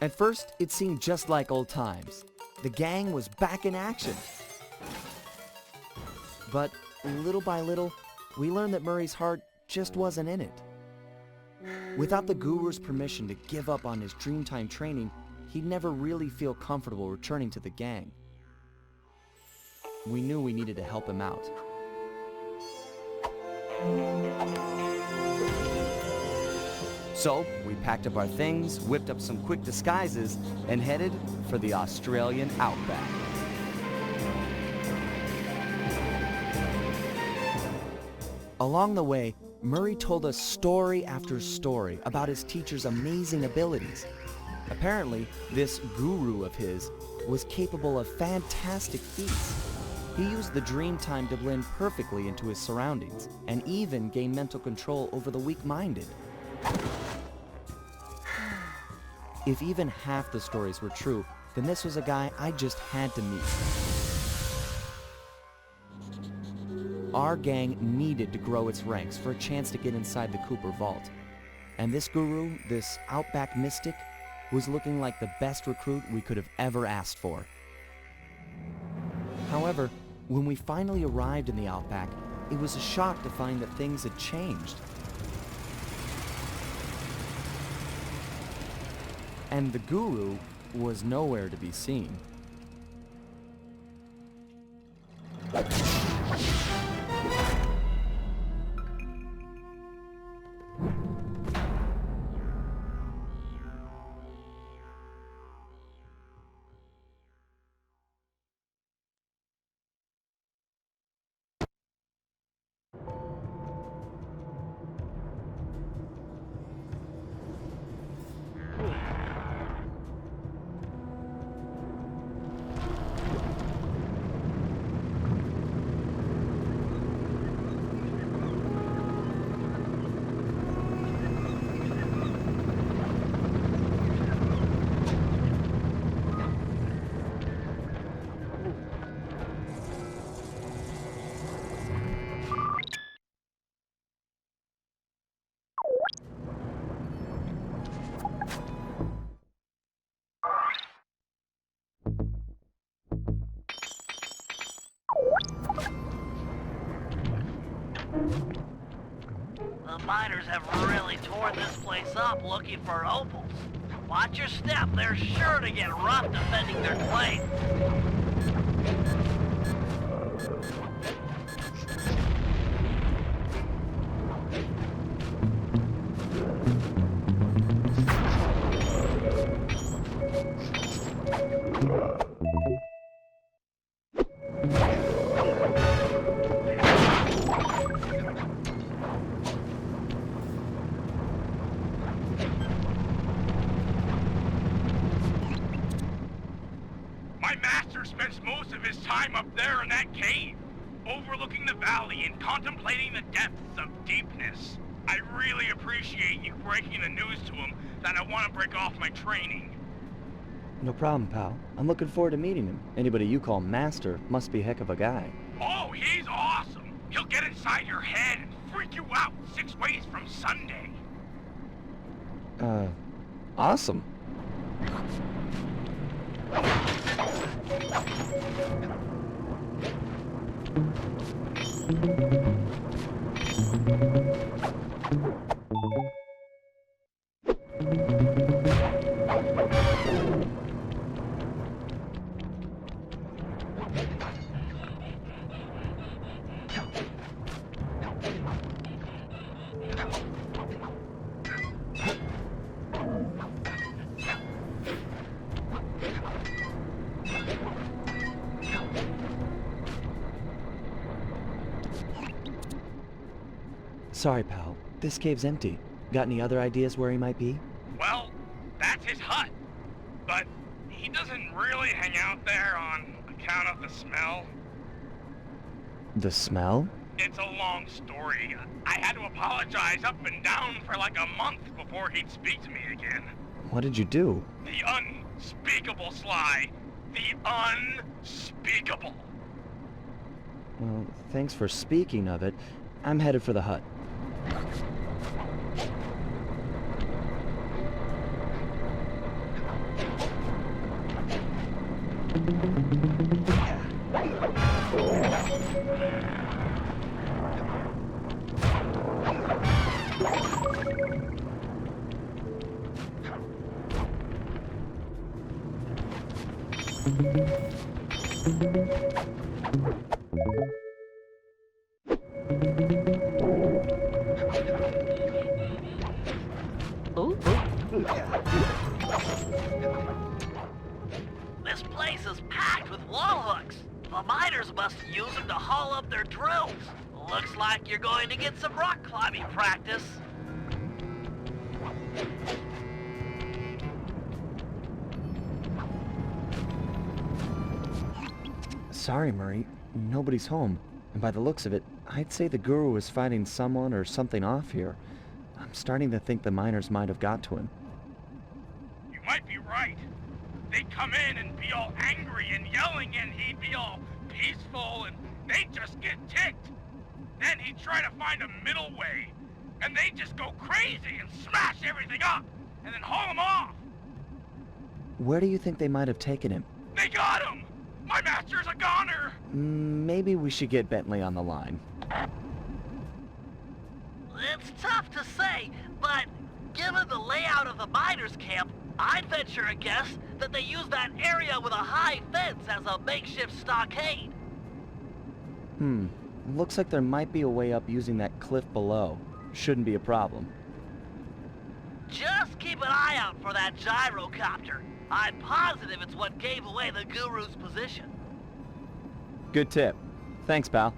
At first, it seemed just like old times. The gang was back in action. But little by little, we learned that Murray's heart just wasn't in it. Without the guru's permission to give up on his Dreamtime training, he'd never really feel comfortable returning to the gang. We knew we needed to help him out. So, we packed up our things, whipped up some quick disguises, and headed for the Australian outback. Along the way, Murray told us story after story about his teacher's amazing abilities. Apparently, this guru of his was capable of fantastic feats. He used the Dreamtime to blend perfectly into his surroundings, and even gain mental control over the weak-minded. If even half the stories were true, then this was a guy I just had to meet. Our gang needed to grow its ranks for a chance to get inside the Cooper Vault. And this guru, this Outback mystic, was looking like the best recruit we could have ever asked for. However, when we finally arrived in the Outback, it was a shock to find that things had changed. And the guru was nowhere to be seen. The miners have really torn this place up looking for opals. Watch your step, they're sure to get rough defending their claim. My master spends most of his time up there in that cave, overlooking the valley and contemplating the depths of deepness. I really appreciate you breaking the news to him that I want to break off my training. No problem, pal. I'm looking forward to meeting him. Anybody you call master must be a heck of a guy. Oh, he's awesome! He'll get inside your head and freak you out 6 ways from Sunday. Awesome. Sorry, pal. This cave's empty. Got any other ideas where he might be? Well, that's his hut. But he doesn't really hang out there on account of the smell. The smell? It's a long story. I had to apologize up and down for like a month before he'd speak to me again. What did you do? The unspeakable, Sly. The unspeakable. Well, thanks for speaking of it. I'm headed for the hut. This place is packed with wall hooks. The miners must use them to haul up their drills. Looks like you're going to get some rock climbing practice. Sorry, Murray. Nobody's home. And by the looks of it, I'd say the guru is fighting someone or something off here. I'm starting to think the miners might have got to him. You might be right. They'd come in and be all angry and yelling, and he'd be all peaceful, and they'd just get ticked. Then he'd try to find a middle way, and they'd just go crazy and smash everything up, and then haul him off. Where do you think they might have taken him? They got him! My master's a goner! Maybe we should get Bentley on the line. It's tough to say, but given the layout of the miners' camp, I'd venture a guess that they use that area with a high fence as a makeshift stockade. Looks like there might be a way up using that cliff below. Shouldn't be a problem. Just keep an eye out for that gyrocopter. I'm positive it's what gave away the guru's position. Good tip. Thanks, pal.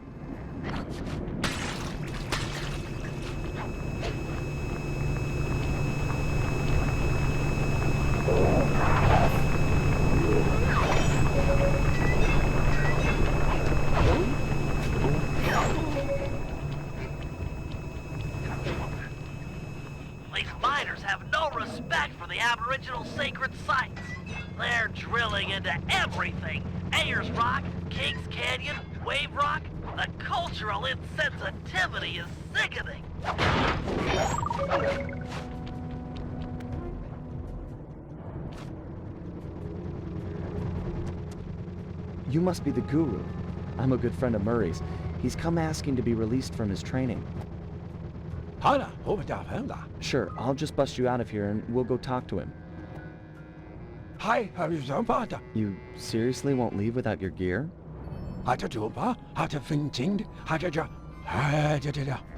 These miners have no respect for the Aboriginal sacred sites. They're drilling into everything. Ayers Rock, Kings Canyon, Wave Rock. The cultural insensitivity is sickening. You must be the guru. I'm a good friend of Murray's. He's come asking to be released from his training. Sure, I'll just bust you out of here and we'll go talk to him. You seriously won't leave without your gear?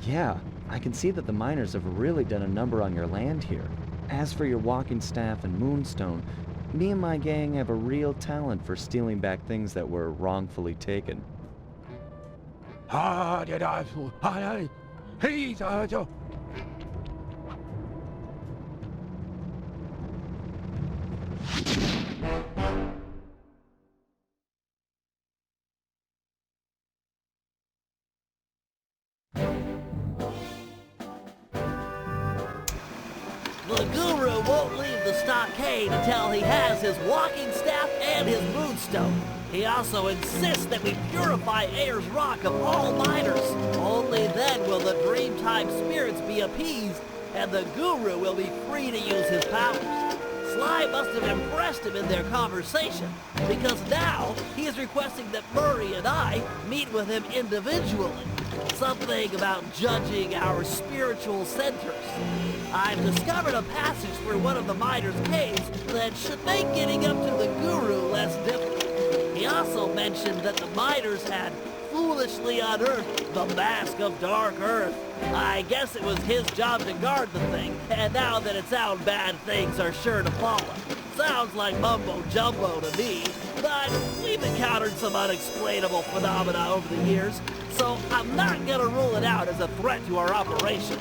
Yeah, I can see that the miners have really done a number on your land here. As for your walking staff and moonstone, me and my gang have a real talent for stealing back things that were wrongfully taken. The guru won't leave the stockade until he has his walking staff and his moonstone. He also insists that we purify Ayers Rock of all miners. Only then will the Dreamtime spirits be appeased, and the guru will be free to use his powers. Sly must have impressed him in their conversation, because now he is requesting that Murray and I meet with him individually. Something about judging our spiritual centers. I've discovered a passage through one of the miners' caves that should make getting up to the guru less difficult. He also mentioned that the miners had foolishly unearthed the Mask of Dark Earth. I guess it was his job to guard the thing, and now that it's out, bad things are sure to follow. Sounds like mumbo-jumbo to me, but we've encountered some unexplainable phenomena over the years, so I'm not gonna rule it out as a threat to our operation.